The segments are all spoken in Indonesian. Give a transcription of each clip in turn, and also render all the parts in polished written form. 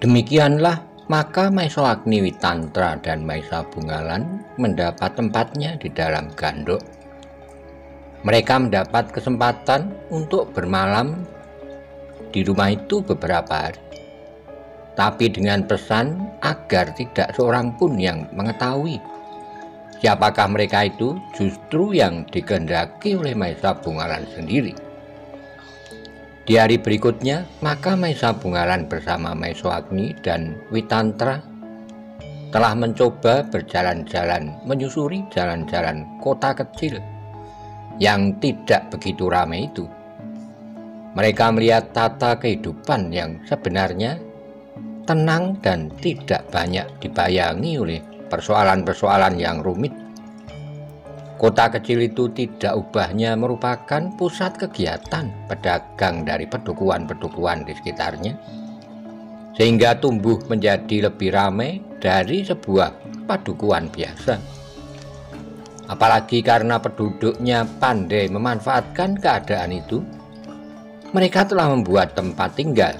Demikianlah maka Maesa Agni Witantra dan Maesa Bungalan mendapat tempatnya di dalam gandok. Mereka mendapat kesempatan untuk bermalam di rumah itu beberapa hari, tapi dengan pesan agar tidak seorang pun yang mengetahui siapakah mereka itu, justru yang dikehendaki oleh Maesa Bungalan sendiri. Di hari berikutnya, maka Maesa Bungalan bersama Maesa Agni dan Witantra telah mencoba berjalan-jalan menyusuri jalan-jalan kota kecil yang tidak begitu ramai itu. Mereka melihat tata kehidupan yang sebenarnya tenang dan tidak banyak dibayangi oleh persoalan-persoalan yang rumit. Kota kecil itu tidak ubahnya merupakan pusat kegiatan pedagang dari pedukuhan-pedukuhan di sekitarnya, sehingga tumbuh menjadi lebih ramai dari sebuah padukuhan biasa. Apalagi karena penduduknya pandai memanfaatkan keadaan itu, mereka telah membuat tempat tinggal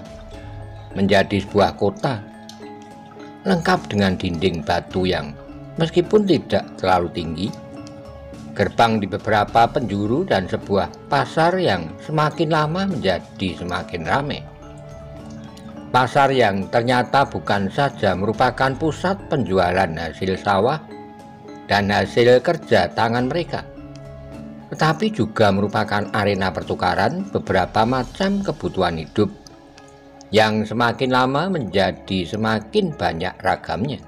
menjadi sebuah kota, lengkap dengan dinding batu yang meskipun tidak terlalu tinggi, gerbang di beberapa penjuru, dan sebuah pasar yang semakin lama menjadi semakin ramai. Pasar yang ternyata bukan saja merupakan pusat penjualan hasil sawah dan hasil kerja tangan mereka, tetapi juga merupakan arena pertukaran beberapa macam kebutuhan hidup yang semakin lama menjadi semakin banyak ragamnya.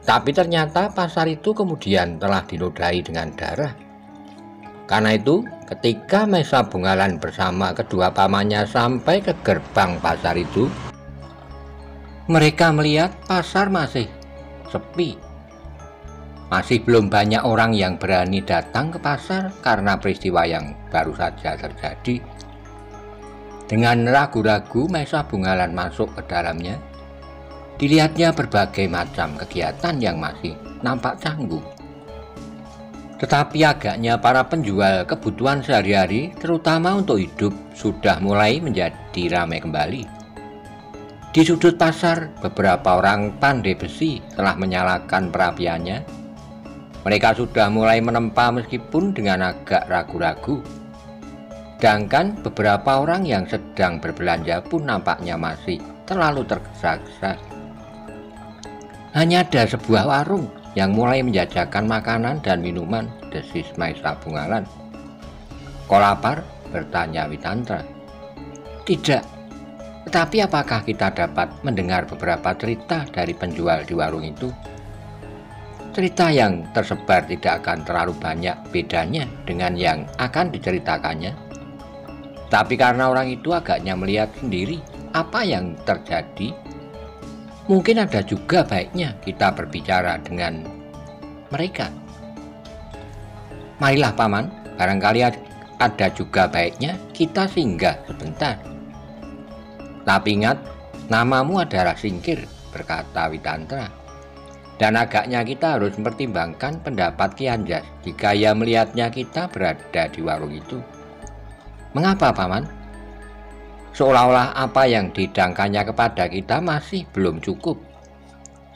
Tapi ternyata pasar itu kemudian telah dinodai dengan darah. Karena itu, ketika Maesa Bungalan bersama kedua pamannya sampai ke gerbang pasar itu, mereka melihat pasar masih sepi. Masih belum banyak orang yang berani datang ke pasar karena peristiwa yang baru saja terjadi. Dengan ragu-ragu Maesa Bungalan masuk ke dalamnya. Dilihatnya berbagai macam kegiatan yang masih nampak canggung. Tetapi agaknya para penjual kebutuhan sehari-hari, terutama untuk hidup, sudah mulai menjadi ramai kembali. Di sudut pasar, beberapa orang pandai besi telah menyalakan perapiannya. Mereka sudah mulai menempa meskipun dengan agak ragu-ragu. Sedangkan beberapa orang yang sedang berbelanja pun nampaknya masih terlalu tergesa-gesa. Hanya ada sebuah warung yang mulai menjajakan makanan dan minuman, desis Maesa Bungalan. "Kau lapar?" bertanya Witantra. "Tidak, tetapi apakah kita dapat mendengar beberapa cerita dari penjual di warung itu?" Cerita yang tersebar tidak akan terlalu banyak bedanya dengan yang akan diceritakannya. Tapi karena orang itu agaknya melihat sendiri apa yang terjadi, mungkin ada juga baiknya kita berbicara dengan mereka. "Marilah paman, barangkali ada juga baiknya kita singgah sebentar. Tapi ingat, namamu adalah Singkir," berkata Witantra. "Dan agaknya kita harus mempertimbangkan pendapat Ki Anjas jika ia melihatnya kita berada di warung itu." "Mengapa paman?" "Seolah-olah apa yang didangkannya kepada kita masih belum cukup,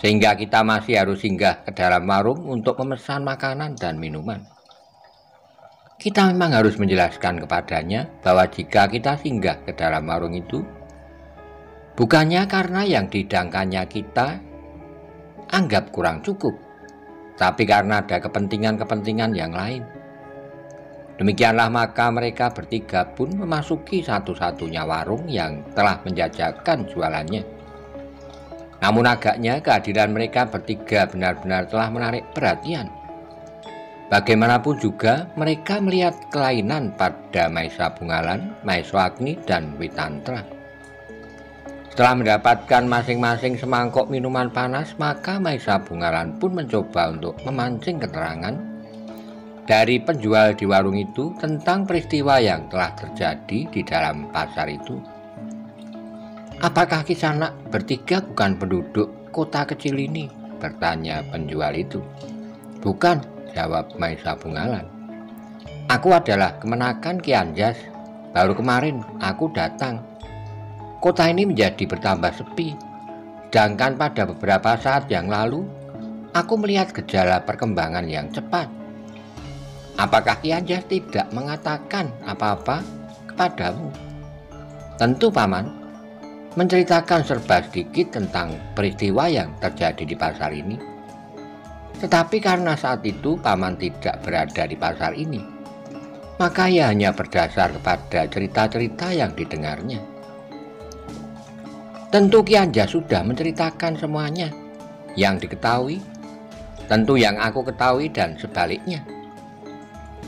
sehingga kita masih harus singgah ke dalam warung untuk memesan makanan dan minuman. Kita memang harus menjelaskan kepadanya bahwa jika kita singgah ke dalam warung itu, bukannya karena yang didangkannya kita anggap kurang cukup, tapi karena ada kepentingan-kepentingan yang lain." Demikianlah maka mereka bertiga pun memasuki satu-satunya warung yang telah menjajakan jualannya. Namun agaknya kehadiran mereka bertiga benar-benar telah menarik perhatian. Bagaimanapun juga mereka melihat kelainan pada Maesa Bungalan, Maesa Agni, dan Witantra. Setelah mendapatkan masing-masing semangkok minuman panas, maka Maesa Bungalan pun mencoba untuk memancing keterangan dari penjual di warung itu tentang peristiwa yang telah terjadi di dalam pasar itu. "Apakah Kisanak bertiga bukan penduduk kota kecil ini?" bertanya penjual itu. "Bukan," jawab Maesa Bungalan. "Aku adalah kemenakan Ki Anjas. Baru kemarin aku datang. kota ini menjadi bertambah sepi. Sedangkan pada beberapa saat yang lalu, aku melihat gejala perkembangan yang cepat. Apakah Ki Anjas tidak mengatakan apa-apa kepadamu? Tentu Paman, menceritakan serba sedikit tentang peristiwa yang terjadi di pasar ini. Tetapi karena saat itu Paman tidak berada di pasar ini, maka ia hanya berdasar kepada cerita-cerita yang didengarnya. Tentu Ki Anjas sudah menceritakan semuanya yang diketahui, tentu yang aku ketahui dan sebaliknya.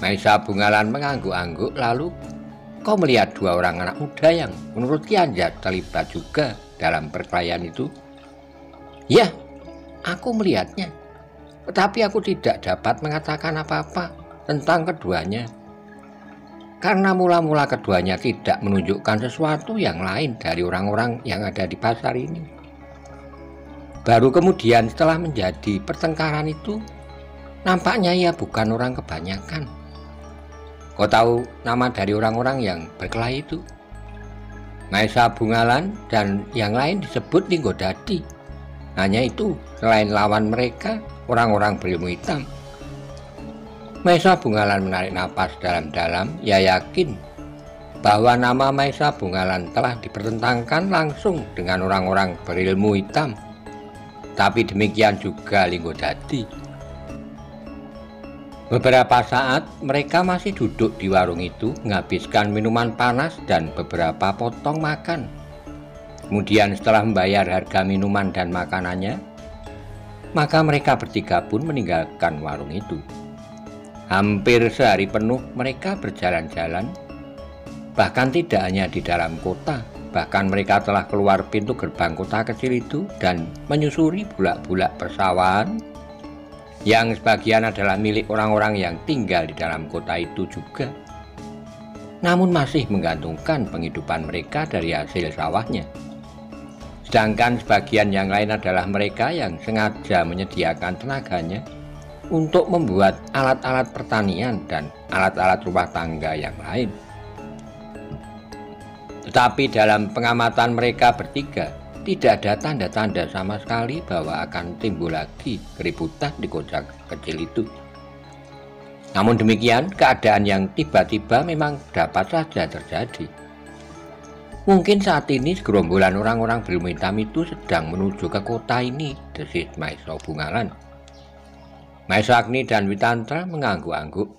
Maisa Bungalan mengangguk-angguk, lalu kau melihat dua orang anak muda yang menurut Ki Anjas terlibat juga dalam perkelahian itu? Ya, aku melihatnya. Tetapi aku tidak dapat mengatakan apa-apa tentang keduanya. Karena mula-mula keduanya tidak menunjukkan sesuatu yang lain dari orang-orang yang ada di pasar ini. Baru kemudian setelah menjadi pertengkaran itu, nampaknya ia bukan orang kebanyakan. Kau tahu nama dari orang-orang yang berkelahi itu? Maisa Bungalan dan yang lain disebut Linggodadi. Hanya itu, selain lawan mereka, orang-orang berilmu hitam. Maisa Bungalan menarik napas dalam-dalam. Ia yakin bahwa nama Maisa Bungalan telah dipertentangkan langsung dengan orang-orang berilmu hitam. Tapi demikian juga Linggodadi. Beberapa saat mereka masih duduk di warung itu menghabiskan minuman panas dan beberapa potong makan. Kemudian setelah membayar harga minuman dan makanannya, maka mereka bertiga pun meninggalkan warung itu. Hampir sehari penuh mereka berjalan-jalan, bahkan tidak hanya di dalam kota, bahkan mereka telah keluar pintu gerbang kota kecil itu dan menyusuri bulak-bulak persawahan yang sebagian adalah milik orang-orang yang tinggal di dalam kota itu juga, namun masih menggantungkan penghidupan mereka dari hasil sawahnya. Sedangkan sebagian yang lain adalah mereka yang sengaja menyediakan tenaganya untuk membuat alat-alat pertanian dan alat-alat rumah tangga yang lain. Tetapi dalam pengamatan mereka bertiga, tidak ada tanda-tanda sama sekali bahwa akan timbul lagi keributan di kota kecil itu. Namun demikian, keadaan yang tiba-tiba memang dapat saja terjadi. Mungkin saat ini segerombolan orang-orang berilmu hitam itu sedang menuju ke kota ini, desis Maisa Bungalan. Maisa Agni dan Witantra mengangguk-angguk.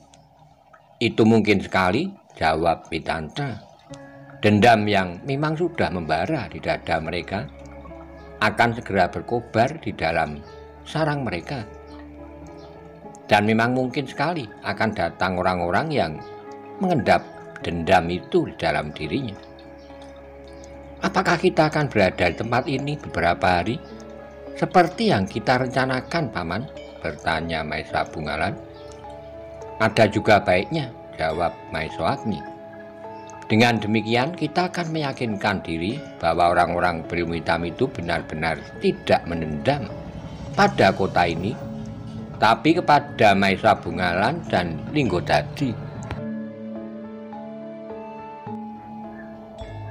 Itu mungkin sekali, jawab Witantra. Dendam yang memang sudah membara di dada mereka akan segera berkobar di dalam sarang mereka. Dan memang mungkin sekali akan datang orang-orang yang mengendap dendam itu di dalam dirinya. Apakah kita akan berada di tempat ini beberapa hari seperti yang kita rencanakan, Paman? Bertanya Maisa Bungalan. Ada juga baiknya, jawab Maisa Agni. Dengan demikian kita akan meyakinkan diri bahwa orang-orang berilmu hitam itu benar-benar tidak menendam pada kota ini, tapi kepada Maisa Bungalan dan Linggodadi.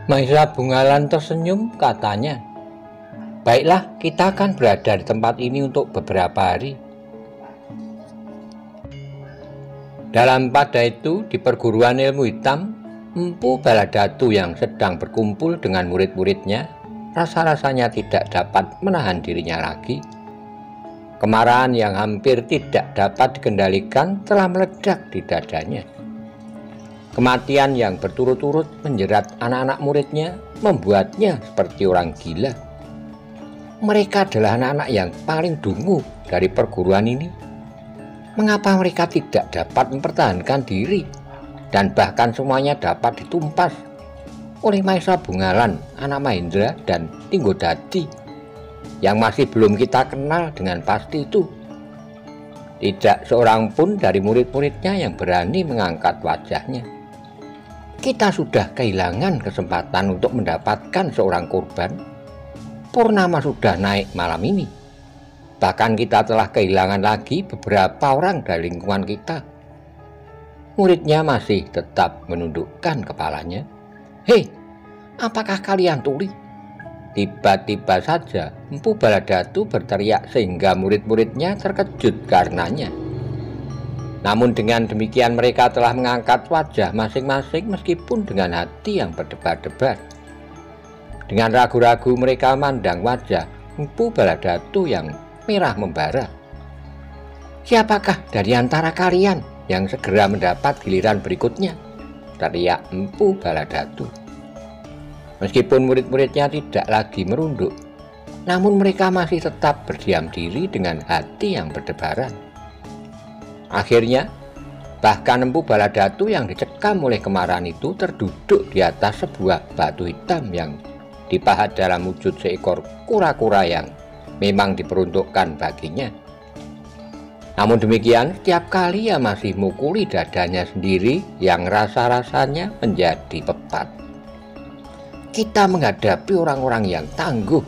Maisa Bungalan tersenyum, katanya, baiklah, kita akan berada di tempat ini untuk beberapa hari. Dalam pada itu, di perguruan ilmu hitam, Empu Baladatu yang sedang berkumpul dengan murid-muridnya rasa-rasanya tidak dapat menahan dirinya lagi. Kemarahan yang hampir tidak dapat dikendalikan telah meledak di dadanya. Kematian yang berturut-turut menjerat anak-anak muridnya membuatnya seperti orang gila. Mereka adalah anak-anak yang paling dungu dari perguruan ini. Mengapa mereka tidak dapat mempertahankan diri? Dan bahkan semuanya dapat ditumpas oleh Maisa Bungalan, anak Mahendra, dan Linggodadi yang masih belum kita kenal dengan pasti itu. Tidak seorang pun dari murid-muridnya yang berani mengangkat wajahnya. Kita sudah kehilangan kesempatan untuk mendapatkan seorang korban. Purnama sudah naik malam ini. Bahkan kita telah kehilangan lagi beberapa orang dari lingkungan kita. Muridnya masih tetap menundukkan kepalanya. Hei, apakah kalian tuli? Tiba-tiba saja Empu Baladatu berteriak sehingga murid-muridnya terkejut karenanya. Namun dengan demikian mereka telah mengangkat wajah masing-masing meskipun dengan hati yang berdebar-debar. Dengan ragu-ragu mereka memandang wajah Empu Baladatu yang merah membara. "Siapakah dari antara kalian yang segera mendapat giliran berikutnya?" teriak Empu Baladatu. Meskipun murid-muridnya tidak lagi merunduk, namun mereka masih tetap berdiam diri dengan hati yang berdebaran. Akhirnya, bahkan Empu Baladatu yang dicekam oleh kemarahan itu terduduk di atas sebuah batu hitam yang dipahat dalam wujud seekor kura-kura yang memang diperuntukkan baginya. Namun demikian, setiap kali ia masih mukuli dadanya sendiri yang rasa-rasanya menjadi pepat. "Kita menghadapi orang-orang yang tangguh,"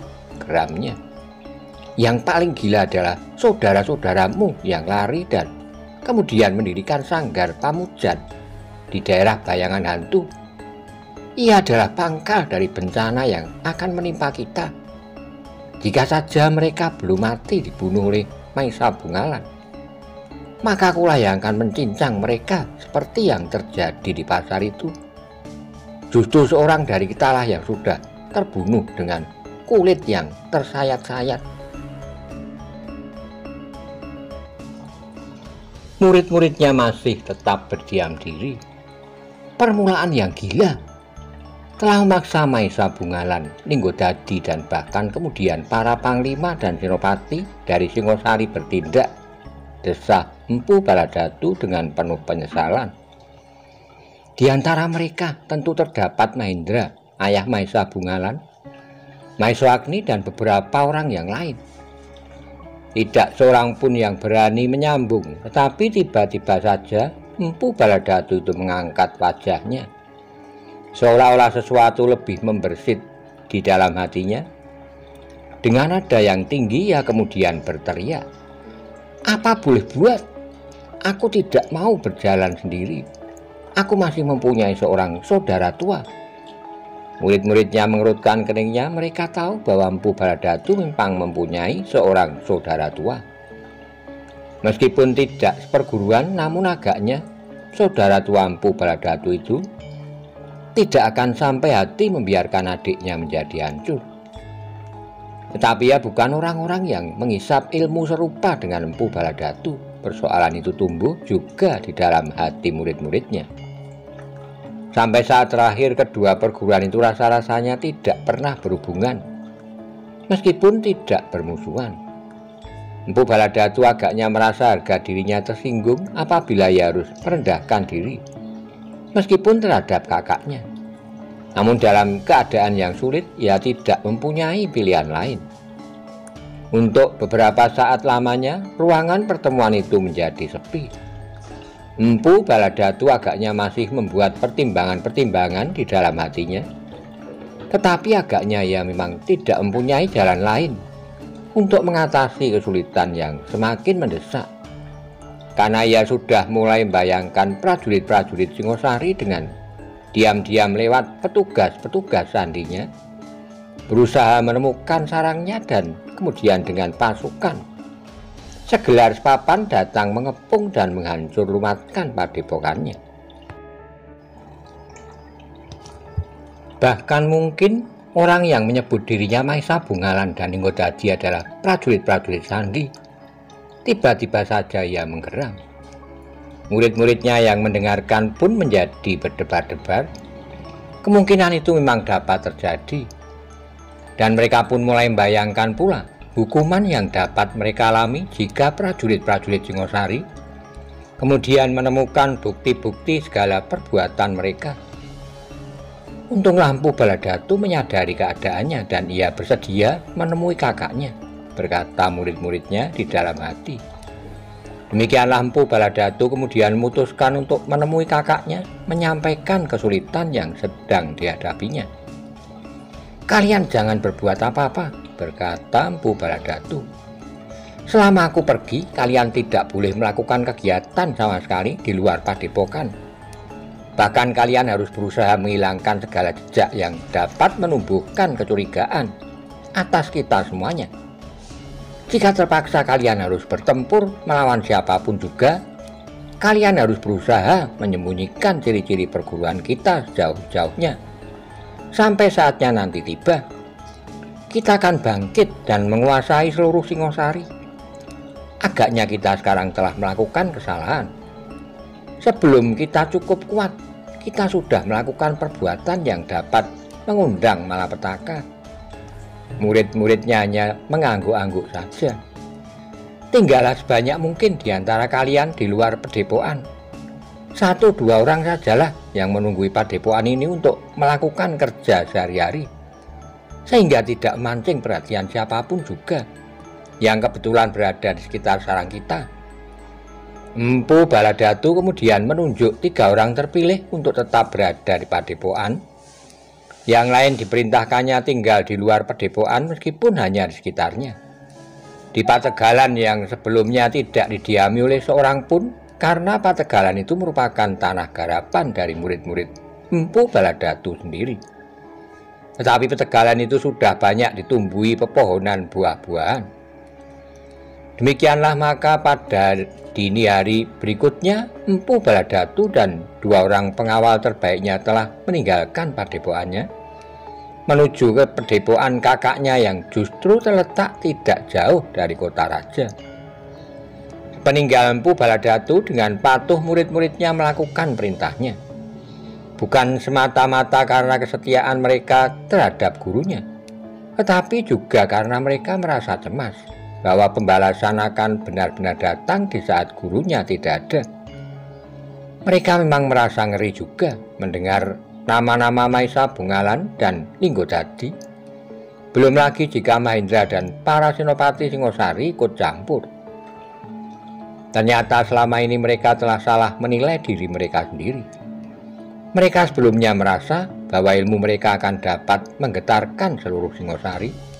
geramnya. "Yang paling gila adalah saudara-saudaramu yang lari dan kemudian mendirikan sanggar pamujan di daerah bayangan hantu. Ia adalah pangkal dari bencana yang akan menimpa kita. Jika saja mereka belum mati dibunuh oleh Maisa Bungalan, maka akulah yang akan mencincang mereka seperti yang terjadi di pasar itu. Justru seorang dari kitalah yang sudah terbunuh dengan kulit yang tersayat-sayat." Murid-muridnya masih tetap berdiam diri. Permulaan yang gila telah memaksa Maisa Bungalan, Linggodadi dan bahkan kemudian para panglima dan senopati dari Singosari bertindak, desah Empu Baladatu dengan penuh penyesalan. Di antara mereka tentu terdapat Mahendra, ayah Maisa Bungalan, Maisa Agni dan beberapa orang yang lain. Tidak seorang pun yang berani menyambung, tetapi tiba-tiba saja Empu Baladatu itu mengangkat wajahnya, seolah-olah sesuatu lebih membersit di dalam hatinya. Dengan nada yang tinggi ia kemudian berteriak, "Apa boleh buat? Aku tidak mau berjalan sendiri. Aku masih mempunyai seorang saudara tua." Murid-muridnya mengerutkan keningnya. Mereka tahu bahwa Empu Baladatu memang mempunyai seorang saudara tua. Meskipun tidak seperguruan, namun agaknya saudara tua Empu Baladatu itu tidak akan sampai hati membiarkan adiknya menjadi hancur. Tetapi ya bukan orang-orang yang menghisap ilmu serupa dengan Empu Baladatu. Persoalan itu tumbuh juga di dalam hati murid-muridnya. Sampai saat terakhir kedua perguruan itu rasa-rasanya tidak pernah berhubungan, meskipun tidak bermusuhan. Empu Baladatu agaknya merasa harga dirinya tersinggung apabila ia harus merendahkan diri, meskipun terhadap kakaknya. Namun dalam keadaan yang sulit, ia tidak mempunyai pilihan lain. Untuk beberapa saat lamanya, ruangan pertemuan itu menjadi sepi. Empu Baladatu agaknya masih membuat pertimbangan-pertimbangan di dalam hatinya. Tetapi agaknya ia memang tidak mempunyai jalan lain untuk mengatasi kesulitan yang semakin mendesak. Karena ia sudah mulai membayangkan prajurit-prajurit Singosari dengan diam-diam lewat petugas-petugas sandinya, berusaha menemukan sarangnya dan kemudian dengan pasukan segelar papan datang mengepung dan menghancur lumatkan padepokannya. Bahkan mungkin orang yang menyebut dirinya Maisa Bungalan dan Linggodadi adalah prajurit-prajurit sandi. Tiba-tiba saja ia menggeram. Murid-muridnya yang mendengarkan pun menjadi berdebar-debar. Kemungkinan itu memang dapat terjadi. Dan mereka pun mulai membayangkan pula hukuman yang dapat mereka alami jika prajurit-prajurit Singosari kemudian menemukan bukti-bukti segala perbuatan mereka. Untunglah Empu Baladatu menyadari keadaannya dan ia bersedia menemui kakaknya, berkata murid-muridnya di dalam hati. Demikianlah Empu Baladatu kemudian memutuskan untuk menemui kakaknya, menyampaikan kesulitan yang sedang dihadapinya. "Kalian jangan berbuat apa-apa," berkata Empu Baladatu. "Selama aku pergi, kalian tidak boleh melakukan kegiatan sama sekali di luar padepokan. Bahkan kalian harus berusaha menghilangkan segala jejak yang dapat menumbuhkan kecurigaan atas kita semuanya. Jika terpaksa kalian harus bertempur melawan siapapun juga, kalian harus berusaha menyembunyikan ciri-ciri perguruan kita sejauh-jauhnya. Sampai saatnya nanti tiba, kita akan bangkit dan menguasai seluruh Singosari. Agaknya kita sekarang telah melakukan kesalahan. Sebelum kita cukup kuat, kita sudah melakukan perbuatan yang dapat mengundang malapetaka. Murid-muridnya hanya mengangguk-angguk saja. Tinggallah sebanyak mungkin di antara kalian di luar padepokan. 1-2 orang sajalah yang menunggui padepokan ini untuk melakukan kerja sehari-hari, sehingga tidak memancing perhatian siapapun juga yang kebetulan berada di sekitar sarang kita. Empu Baladatu kemudian menunjuk 3 orang terpilih untuk tetap berada di padepokan. Yang lain diperintahkannya tinggal di luar padepokan meskipun hanya di sekitarnya. Di Pategalan yang sebelumnya tidak didiami oleh seorang pun, karena Pategalan itu merupakan tanah garapan dari murid-murid Empu Baladatu sendiri. Tetapi Pategalan itu sudah banyak ditumbuhi pepohonan buah-buahan. Demikianlah maka pada dini hari berikutnya, Empu Baladatu dan 2 orang pengawal terbaiknya telah meninggalkan padepokannya, menuju ke padepokan kakaknya yang justru terletak tidak jauh dari kota raja. Peninggalan Empu Baladatu dengan patuh murid-muridnya melakukan perintahnya, bukan semata-mata karena kesetiaan mereka terhadap gurunya, tetapi juga karena mereka merasa cemas bahwa pembalasan akan benar-benar datang di saat gurunya tidak ada. Mereka memang merasa ngeri juga mendengar nama-nama Maisa Bungalan dan Linggojati. Belum lagi jika Mahendra dan para senopati Singosari ikut campur. Ternyata selama ini mereka telah salah menilai diri mereka sendiri. Mereka sebelumnya merasa bahwa ilmu mereka akan dapat menggetarkan seluruh Singosari.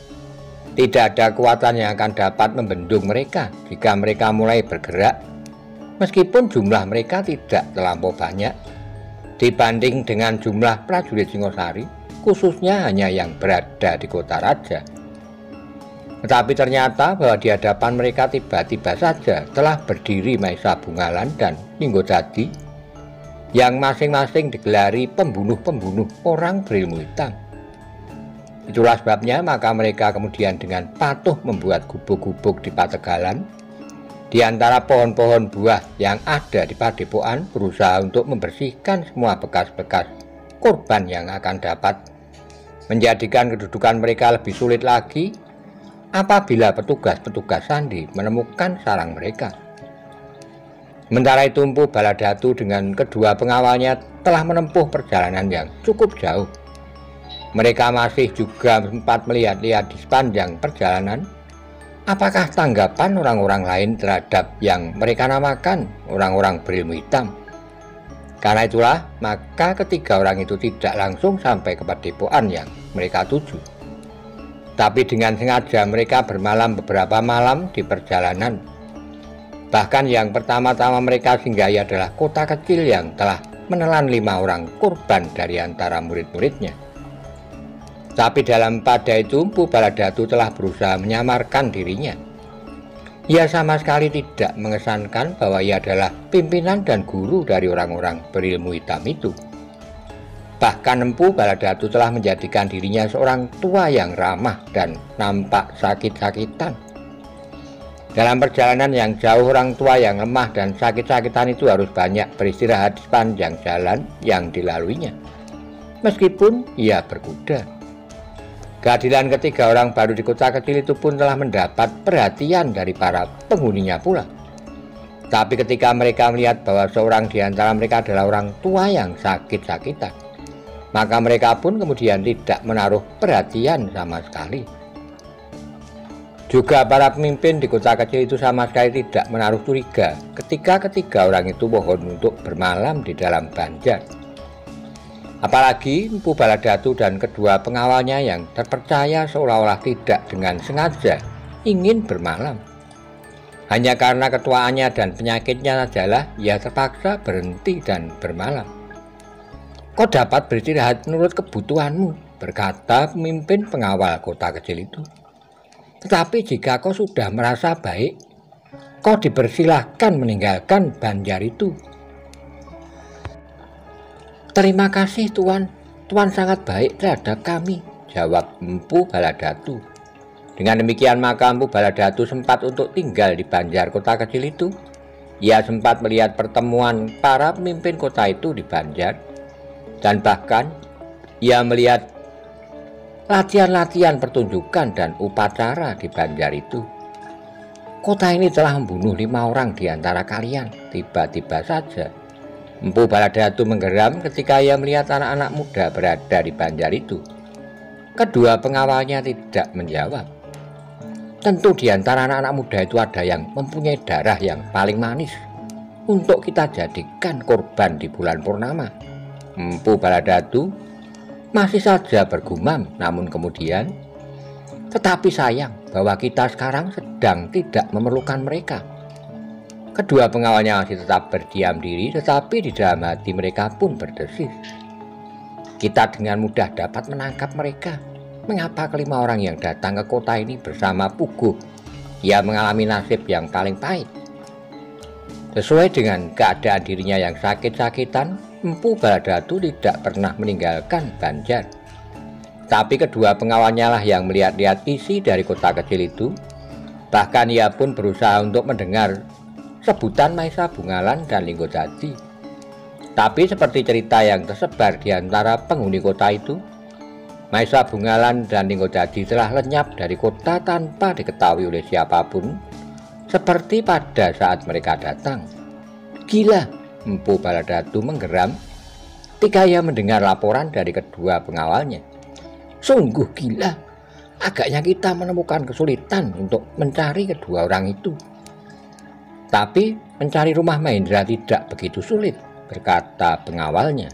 Tidak ada kekuatan yang akan dapat membendung mereka jika mereka mulai bergerak, meskipun jumlah mereka tidak terlampau banyak dibanding dengan jumlah prajurit Singosari, khususnya hanya yang berada di kota raja. Tetapi ternyata bahwa di hadapan mereka tiba-tiba saja telah berdiri Maisa Bungalan dan Linggojati, yang masing-masing digelari pembunuh-pembunuh orang berilmu hitam. Itulah sebabnya maka mereka kemudian dengan patuh membuat gubuk-gubuk di Pategalan, di antara pohon-pohon buah yang ada di padepokan, berusaha untuk membersihkan semua bekas-bekas korban yang akan dapat menjadikan kedudukan mereka lebih sulit lagi apabila petugas-petugas sandi menemukan sarang mereka. Sementara itu Empu Baladatu dengan kedua pengawalnya telah menempuh perjalanan yang cukup jauh. Mereka masih juga sempat melihat-lihat di sepanjang perjalanan apakah tanggapan orang-orang lain terhadap yang mereka namakan orang-orang berilmu hitam. Karena itulah maka ketiga orang itu tidak langsung sampai ke padepokan yang mereka tuju, tapi dengan sengaja mereka bermalam beberapa malam di perjalanan. Bahkan yang pertama-tama mereka singgahi adalah kota kecil yang telah menelan 5 orang korban dari antara murid-muridnya. Tapi dalam pada itu Empu Baladatu telah berusaha menyamarkan dirinya. Ia sama sekali tidak mengesankan bahwa ia adalah pimpinan dan guru dari orang-orang berilmu hitam itu. Bahkan Empu Baladatu telah menjadikan dirinya seorang tua yang ramah dan nampak sakit-sakitan. Dalam perjalanan yang jauh, orang tua yang lemah dan sakit-sakitan itu harus banyak beristirahat di sepanjang jalan yang dilaluinya, meskipun ia berkuda. Kehadiran ketiga orang baru di kota kecil itu pun telah mendapat perhatian dari para penghuninya pula. Tapi ketika mereka melihat bahwa seorang di antara mereka adalah orang tua yang sakit-sakitan, maka mereka pun kemudian tidak menaruh perhatian sama sekali. Juga para pemimpin di kota kecil itu sama sekali tidak menaruh curiga ketika ketiga orang itu mohon untuk bermalam di dalam banjar. Apalagi Empu Baladatu dan kedua pengawalnya yang terpercaya seolah-olah tidak dengan sengaja ingin bermalam. Hanya karena ketuaannya dan penyakitnya sajalah ia terpaksa berhenti dan bermalam. Kau dapat beristirahat menurut kebutuhanmu, berkata pemimpin pengawal kota kecil itu. Tetapi jika kau sudah merasa baik, kau dipersilahkan meninggalkan banjar itu. Terima kasih Tuan, Tuan sangat baik terhadap kami, jawab Empu Baladatu. Dengan demikian maka Empu Baladatu sempat untuk tinggal di banjar kota kecil itu. Ia sempat melihat pertemuan para pemimpin kota itu di banjar, dan bahkan ia melihat latihan-latihan pertunjukan dan upacara di banjar itu. Kota ini telah membunuh 5 orang di antara kalian, tiba-tiba saja. Empu Baladatu menggeram ketika ia melihat anak-anak muda berada di banjar itu. Kedua pengawalnya tidak menjawab. Tentu di antara anak-anak muda itu ada yang mempunyai darah yang paling manis untuk kita jadikan korban di bulan purnama. Empu Baladatu masih saja bergumam, namun kemudian, tetapi sayang bahwa kita sekarang sedang tidak memerlukan mereka. Kedua pengawalnya masih tetap berdiam diri, tetapi di dalam hati mereka pun berdesis. Kita dengan mudah dapat menangkap mereka. Mengapa kelima orang yang datang ke kota ini bersama Puguh, ia mengalami nasib yang paling pahit? Sesuai dengan keadaan dirinya yang sakit-sakitan, Empu Baladatu tidak pernah meninggalkan banjar. Tapi kedua pengawalnya lah yang melihat-lihat isi dari kota kecil itu. Bahkan ia pun berusaha untuk mendengar sebutan Maesa Bungalan dan Linggojati. Tapi seperti cerita yang tersebar di antara penghuni kota itu, Maesa Bungalan dan Linggojati telah lenyap dari kota tanpa diketahui oleh siapapun, seperti pada saat mereka datang. Gila, Empu Baladatu menggeram ketika ia mendengar laporan dari kedua pengawalnya. Sungguh gila, agaknya kita menemukan kesulitan untuk mencari kedua orang itu. Tapi mencari rumah Mahendra tidak begitu sulit, berkata pengawalnya.